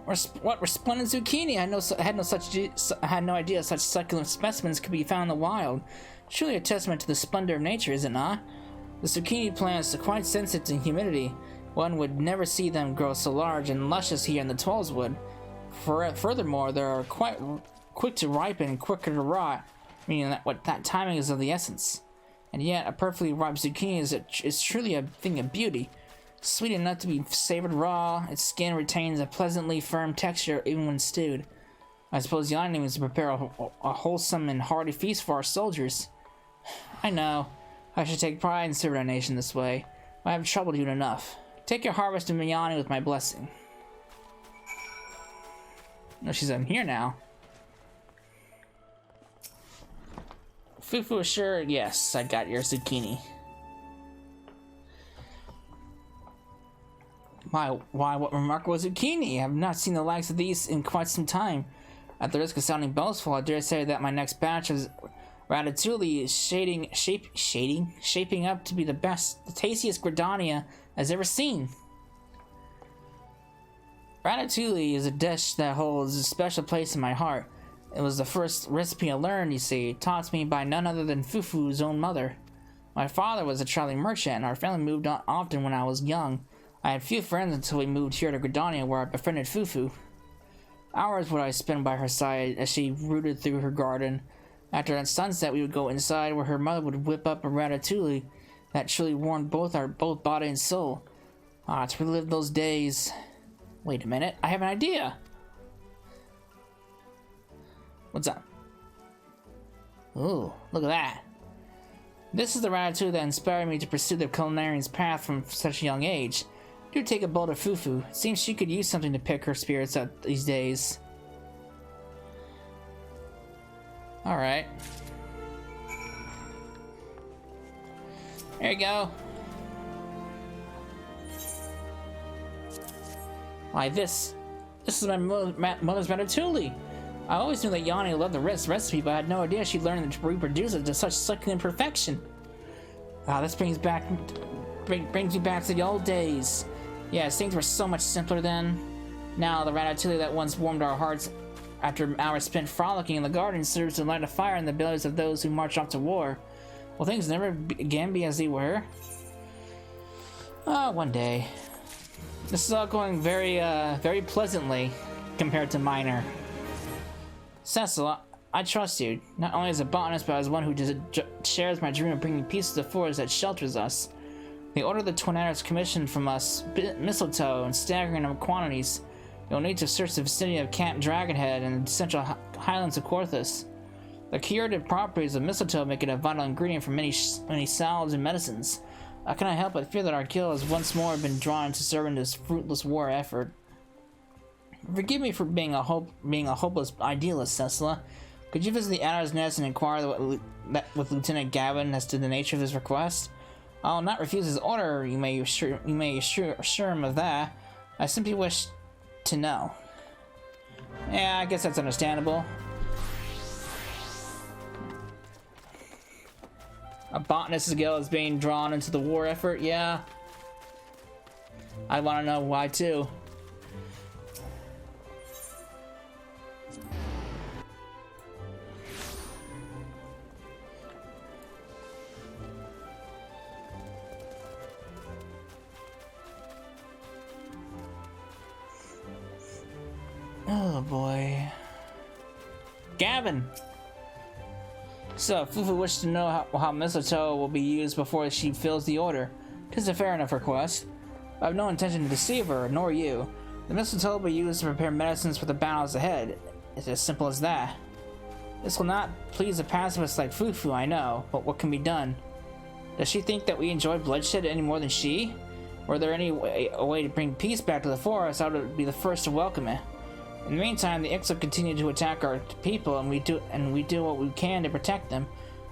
What resplendent zucchini! I had no idea such succulent specimens could be found in the wild. Truly a testament to the splendor of nature, is it not? The zucchini plants are quite sensitive to humidity. One would never see them grow so large and luscious here in the Twelveswood. Furthermore, they are quite quick to ripen and quicker to rot, meaning that timing is of the essence. And yet, a perfectly ripe zucchini is truly a thing of beauty. Sweet enough to be savored raw, its skin retains a pleasantly firm texture even when stewed. I suppose the item is to prepare a wholesome and hearty feast for our soldiers. I know, I should take pride in serving our nation this way, but I have troubled you enough. Take your harvest of Miyani with my blessing. No, she's in here now. Fufu assured, yes, I got your zucchini. Why, what remarkable zucchini! I have not seen the likes of these in quite some time. At the risk of sounding boastful, I dare say that my next batch of ratatouille is shaping up to be the tastiest Gridania has ever seen. Ratatouille is a dish that holds a special place in my heart. It was the first recipe I learned, you see, taught to me by none other than Fufu's own mother. My father was a traveling merchant, and our family moved on often when I was young. I had few friends until we moved here to Gridania, where I befriended Fufu. Hours would I spend by her side as she rooted through her garden. After that sunset, we would go inside, where her mother would whip up a ratatouille that truly warmed both body and soul. Ah, to relive those days. Wait a minute, I have an idea. What's up? Ooh, look at that. This is the ratatouille that inspired me to pursue the culinarian's path from such a young age. Do take a bolt of Fufu. It seems she could use something to pick her spirits up these days. Alright. There you go. Why, this is my mother's ratatouille. I always knew that Yanni loved the recipe, but I had no idea she learned to reproduce it to such succulent perfection. Wow, this brings me back to the old days. Yes, things were so much simpler then. Now, the ratatouille that once warmed our hearts after hours spent frolicking in the garden serves to light a fire in the bellies of those who march off to war. Will things never again be as they were? One day. This is all going very pleasantly compared to Minor. Cecil, I trust you, not only as a botanist, but as one who shares my dream of bringing peace to the forest that shelters us. The order the Twinators commissioned from us mistletoe in staggering number quantities. You'll need to search the vicinity of Camp Dragonhead and the central highlands of Quarthus. The curative properties of mistletoe make it a vital ingredient for many salves and medicines. I cannot help but fear that our guild has once more been drawn into serving this fruitless war effort. Forgive me for being a hopeless idealist, Cecila. Could you visit the Adder's Nest and inquire with Lieutenant Gavin as to the nature of his request? I will not refuse his order, you may assure him of that. I simply wish to know. Yeah, I guess that's understandable. A botanist's guild is being drawn into the war effort, yeah. I want to know why too. Oh boy. Gavin! So, Fufu wishes to know how mistletoe will be used before she fills the order. 'Tis a fair enough request. I have no intention to deceive her, nor you. The mistletoe will be used to prepare medicines for the battles ahead. It's as simple as that. This will not please a pacifist like Fufu, I know, but what can be done? Does she think that we enjoy bloodshed any more than she? Were there a way to bring peace back to the forest, I would be the first to welcome it. In the meantime, the XIV continue to attack our people, and we do what we can to protect them.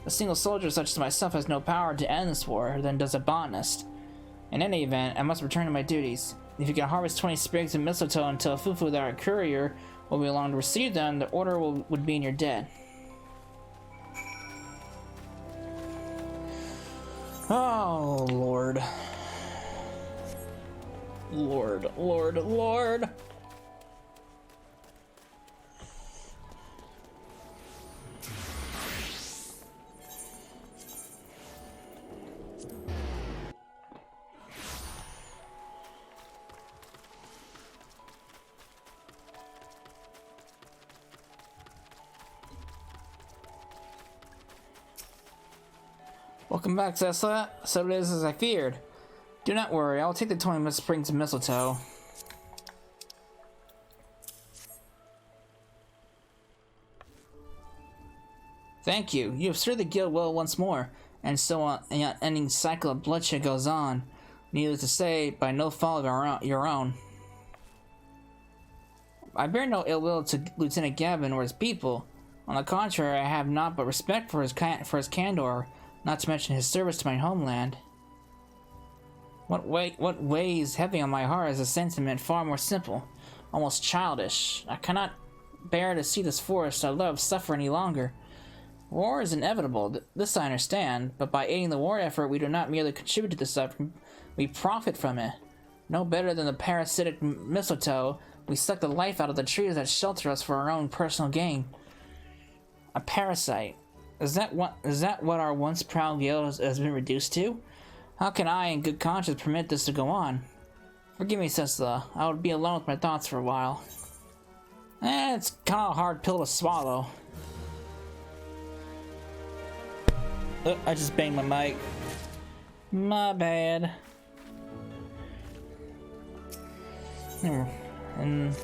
A single soldier such as myself has no power to end this war, than does a botanist. In any event, I must return to my duties. If you can harvest 20 sprigs of mistletoe and tell Fufu that our courier will be along to receive them, the order would be in your debt. Oh, Lord. Lord. Welcome back, Cecila. So it is as I feared. Do not worry, I'll take the 20 sprigs of mistletoe. Thank you. You have served the guild well once more, and so on. An ending cycle of bloodshed goes on. Needless to say, by no fault of your own. I bear no ill will to Lieutenant Gavin or his people. On the contrary, I have naught but respect for his candor, not to mention his service to my homeland. What weighs heavy on my heart is a sentiment far more simple, almost childish. I cannot bear to see this forest I love suffer any longer. War is inevitable, this I understand, but by aiding the war effort we do not merely contribute to the suffering, we profit from it. No better than the parasitic mistletoe, we suck the life out of the trees that shelter us for our own personal gain. A parasite. Is that what our once proud guild has been reduced to? How can I, in good conscience, permit this to go on? Forgive me, Cecila. I would be alone with my thoughts for a while. It's kind of a hard pill to swallow. I just banged my mic. My bad. And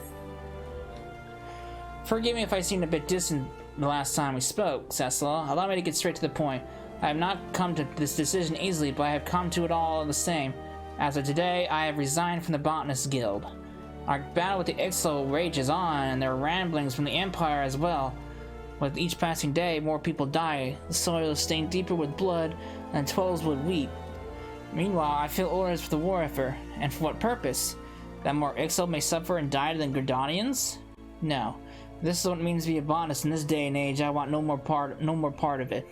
forgive me if I seemed a bit distant the last time we spoke, Cecila. Allow me to get straight to the point. I have not come to this decision easily, but I have come to it all the same. As of today, I have resigned from the Botanist Guild. Our battle with the XIV rages on, and there are ramblings from the Empire as well. With each passing day, more people die. The soil is stained deeper with blood than twelves would wheat. Meanwhile, I fill orders for the war effort. And for what purpose? That more XIV may suffer and die than Gridanians? No. This is what it means to be a botanist in this day and age. I want no more part of it.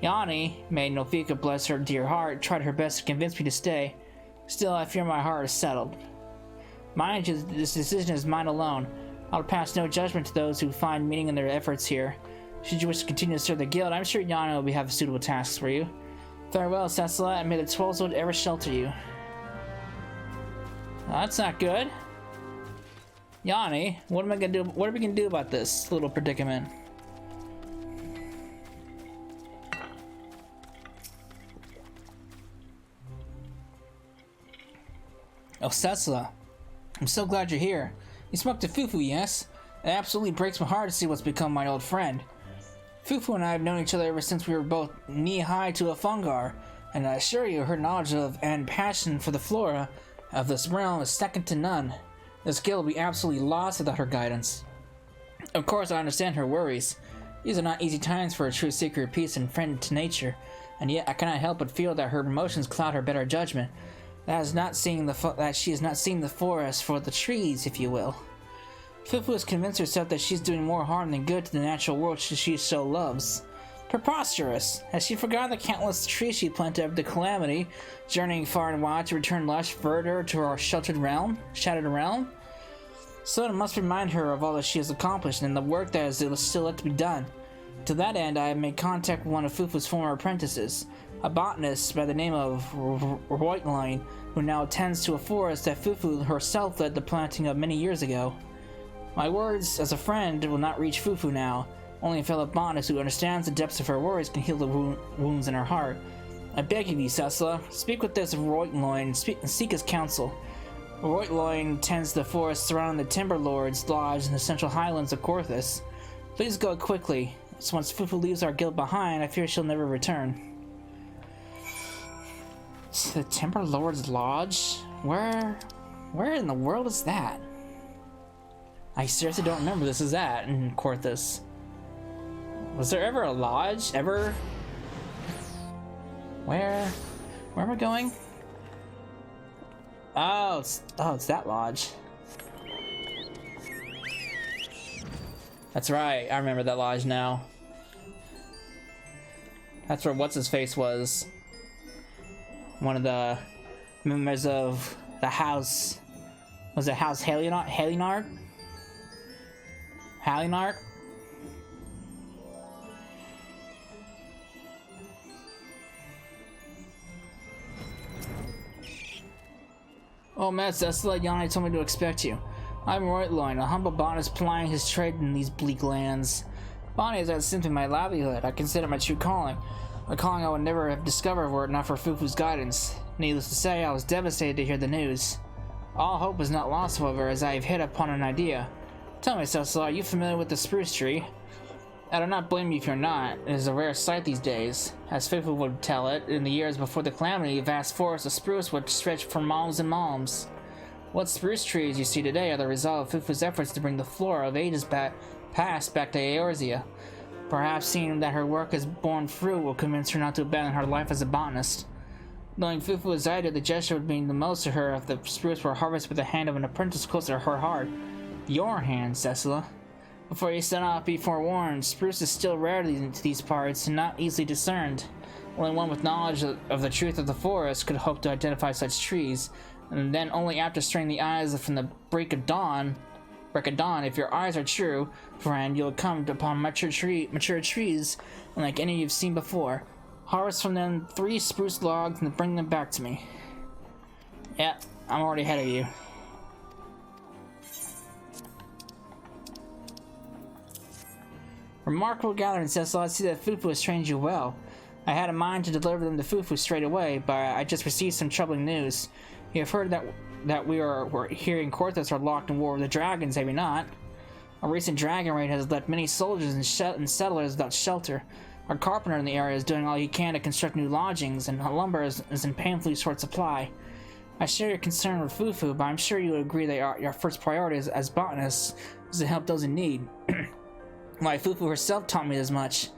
Yanni, Maid Nofika, bless her dear heart, tried her best to convince me to stay. Still, I fear my heart is settled. Mind you, this decision is mine alone. I'll pass no judgment to those who find meaning in their efforts here. Should you wish to continue to serve the guild, I'm sure Yanni will have suitable tasks for you. Farewell, Cecilla, and may the 12s ever shelter you. Oh, that's not good. Yanni, what am I gonna do? What are we gonna do about this little predicament? Oh, Cecilla, I'm so glad you're here. You spoke to Fufu, yes? It absolutely breaks my heart to see what's become my old friend. Fufu and I have known each other ever since we were both knee-high to a fungar, and I assure you her knowledge of and passion for the flora of this realm is second to none. This guild will be absolutely lost without her guidance. Of course, I understand her worries. These are not easy times for a true seeker of peace and friend to nature, and yet I cannot help but feel that her emotions cloud her better judgment. That she is not seeing the forest for the trees, if you will. Fufu has convinced herself that she's doing more harm than good to the natural world she so loves. Preposterous! Has she forgotten the countless trees she planted after the calamity, journeying far and wide to return lush verdure to our shattered realm? So it must remind her of all that she has accomplished and the work that is still left to be done. To that end, I have made contact with one of Fufu's former apprentices, a botanist by the name of Roitline, who now tends to a forest that Fufu herself led the planting of many years ago. My words as a friend will not reach Fufu now. Only a fellow botanist who understands the depths of her worries can heal the wounds in her heart. I beg of you, Cecilla, speak with this Roitline and seek his counsel. Roitline tends the forest surrounding the Timber Lord's lodge in the central highlands of Korthus. Please go quickly, so once Fufu leaves our guild behind, I fear she'll never return. The Timber Lord's lodge? Where in the world is that? I seriously don't remember this is at in Korthus. Was there ever a lodge? Ever? Where am I going? Oh, it's that lodge. That's right, I remember that lodge now. That's where what's-his-face was. One of the members of the house. Was it House Halinark? Oh, Matt, Cecilla, Yanni told me to expect you. I'm Roitline, a humble botanist plying his trade in these bleak lands. Botany is simply my livelihood. I consider it my true calling. A calling I would never have discovered were it not for Fufu's guidance. Needless to say, I was devastated to hear the news. All hope is not lost, however, as I have hit upon an idea. Tell me, Cecil, are you familiar with the spruce tree? I do not blame you if you're not. It is a rare sight these days. As Fufu would tell it, in the years before the calamity, vast forests of spruce would stretch for miles and miles. What spruce trees you see today are the result of Fufu's efforts to bring the flora of ages past back to Eorzea. Perhaps seeing that her work has borne fruit will convince her not to abandon her life as a botanist. Knowing Fufu as I did, the gesture would mean the most to her if the spruce were harvested with the hand of an apprentice close to her heart. Your hand, Cecilla. Before you set off, be forewarned. Spruce is still rare to these parts and not easily discerned. Only one with knowledge of the truth of the forest could hope to identify such trees, and then only after straining the eyes from the break of dawn, if your eyes are true, friend, you'll come upon mature trees unlike any you've seen before. Harvest from them 3 spruce logs and bring them back to me. Yeah, I'm already ahead of you. Remarkable gathering, Cecil. I see that Fufu has trained you well. I had a mind to deliver them to Fufu straight away, but I just received some troubling news. You have heard that we're here in Korthus are locked in war with the dragons, have you not? A recent dragon raid has left many soldiers and settlers without shelter. Our carpenter in the area is doing all he can to construct new lodgings, and lumber is in painfully short supply. I share your concern with Fufu, but I'm sure you would agree that your first priority as botanists is to help those in need. Why, Fufu herself taught me as much.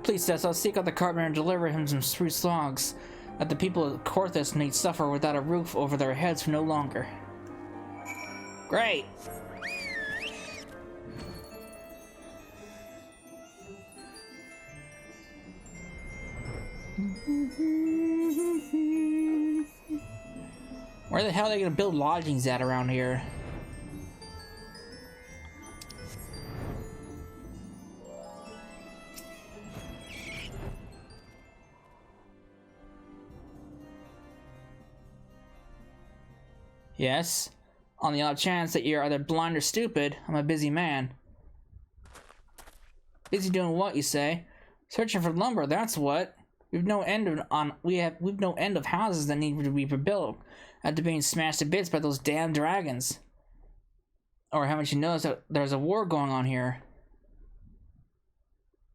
Please, Cecil, seek out the carpenter and deliver him some spruce logs, that the people of Corthus need suffer without a roof over their heads for no longer. Great! Where the hell are they gonna build lodgings at around here? Yes, on the odd chance that you're either blind or stupid, I'm a busy man. Busy doing what, you say? Searching for lumber, that's what. We've no end of houses that need to be rebuilt after being smashed to bits by those damn dragons. Or haven't you noticed that there's a war going on here?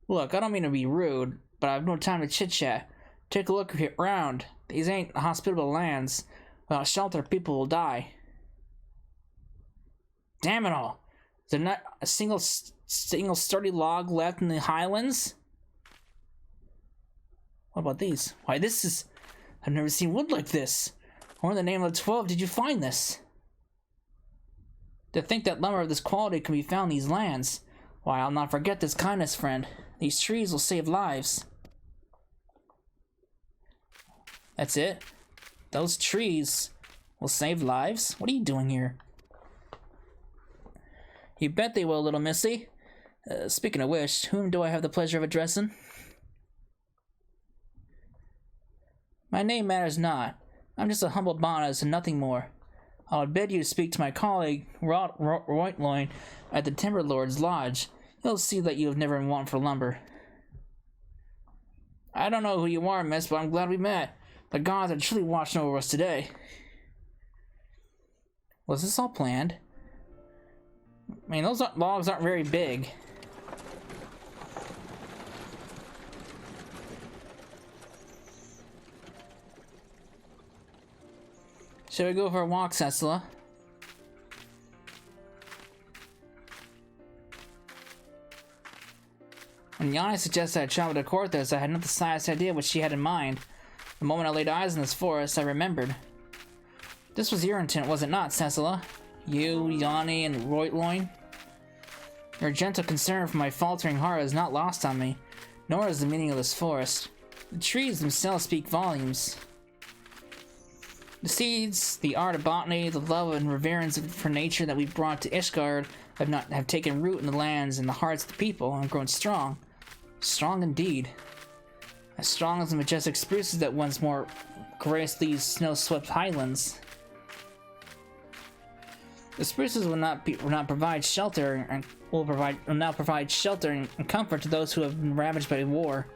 Look, I don't mean to be rude, but I've no time to chit-chat. Take a look around. These ain't hospitable lands. Without shelter, people will die. Damn it all! Is there not a single sturdy log left in the highlands? What about these? Why, this is... I've never seen wood like this. Where in the name of the 12 did you find this? To think that lumber of this quality can be found in these lands. Why, I'll not forget this kindness, friend. These trees will save lives. That's it? Those trees will save lives? What are you doing here? You bet they will, little missy. Speaking of which, whom do I have the pleasure of addressing? My name matters not. I'm just a humble botanist and nothing more. I would bid you to speak to my colleague, Roitloin, at the Timber Lord's Lodge. He'll see that you have never been want for lumber. I don't know who you are, miss, but I'm glad we met. The gods are truly watching over us today. Was this all planned? I mean, those logs aren't very big. Should we go for a walk, Cecila? When Yanni suggested I travel to Corthus, I had not the slightest idea what she had in mind. The moment I laid eyes on this forest, I remembered. This was your intent, was it not, Cecila? You, Yanni, and Roitloin? Your gentle concern for my faltering heart is not lost on me, nor is the meaning of this forest. The trees themselves speak volumes. The seeds, the art of botany, the love and reverence for nature that we've brought to Ishgard have taken root in the lands and the hearts of the people and grown strong. Strong indeed. As strong as the majestic spruces that once more graced these snow-swept highlands. The spruces will not provide shelter and will now provide shelter and comfort to those who have been ravaged by war.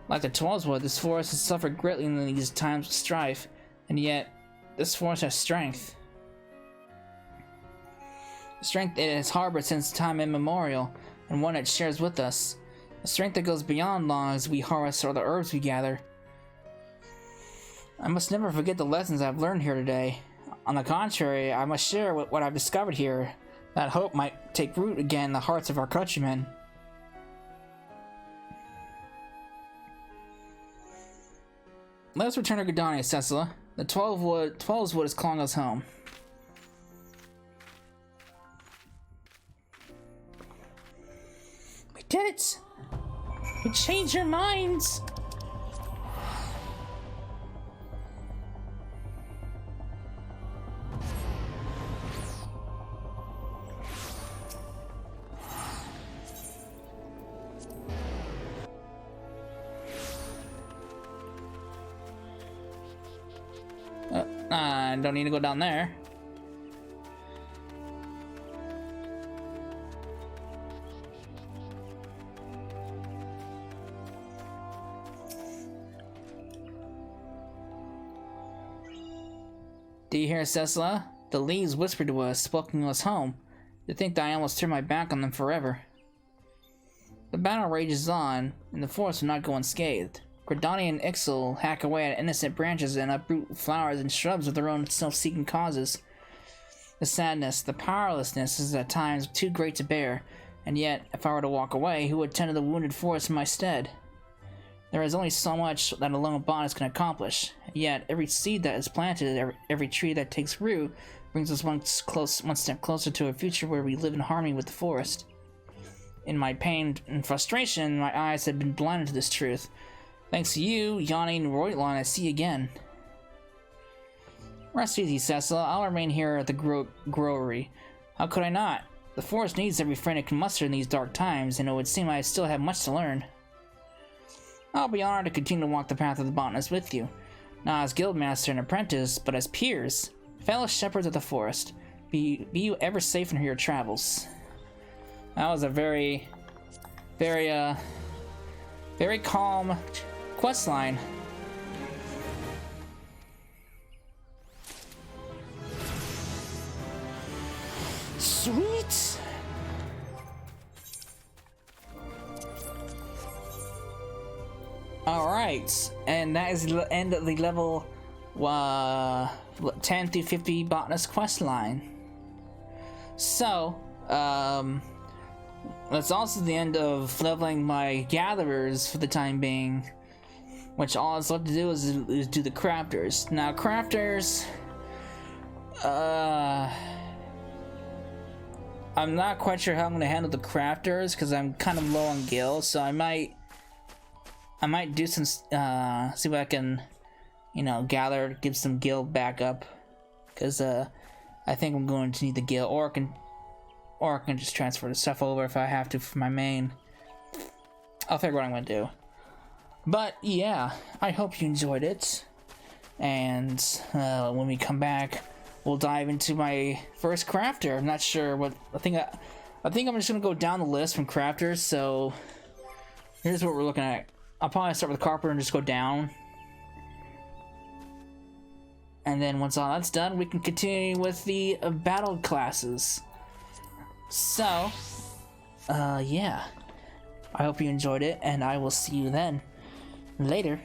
Like the Twelves would, this forest has suffered greatly in these times of strife, and yet this forest has strength. Strength it has harbored since time immemorial, and one it shares with us. A strength that goes beyond logs we harvest or the herbs we gather. I must never forget the lessons I've learned here today. On the contrary, I must share what I've discovered here, that hope might take root again in the hearts of our countrymen. Let us return to Gridania, Cecila. The 12's wood is calling us home. We did it! We changed your minds! I don't need to go down there. Do you hear, Cecila? The leaves whispered to us, welcoming us home. To think that I almost turned my back on them forever. The battle rages on, and the forest will not go unscathed. Gridani and Ixal hack away at innocent branches and uproot flowers and shrubs of their own self-seeking causes. The sadness, the powerlessness is at times too great to bear, and yet, if I were to walk away, who would tend to the wounded forest in my stead? There is only so much that a lone botanist can accomplish, yet every seed that is planted, every tree that takes root, brings us one step closer to a future where we live in harmony with the forest. In my pain and frustration, my eyes had been blinded to this truth. Thanks to you, yawning Roitlon, I see again. Rest easy, Cecil. I'll remain here at the growery. How could I not? The forest needs every friend it can muster in these dark times, and it would seem I still have much to learn. I'll be honored to continue to walk the path of the botanist with you. Not as guildmaster and apprentice, but as peers, fellow shepherds of the forest. Be you ever safe in your travels. That was a very calm quest line. Sweet! Alright, and that is the end of the level 10 through 50 botanist quest line. So, that's also the end of leveling my gatherers for the time being, which all it's left to do is do the crafters. Now, crafters, I'm not quite sure how I'm gonna handle the crafters because I'm kind of low on gil, so I might do some see what I can, gather, give some gil back up, because I think I'm going to need the gil, or I can just transfer the stuff over if I have to for my main. I'll figure what I'm gonna do. But yeah, I hope you enjoyed it, and when we come back, we'll dive into my first crafter. I'm not sure what I think I'm just gonna go down the list from crafters. So here's what we're looking at. I'll probably start with carpenter and just go down, and then once all that's done, we can continue with the battle classes. So yeah, I hope you enjoyed it, and I will see you then. Later.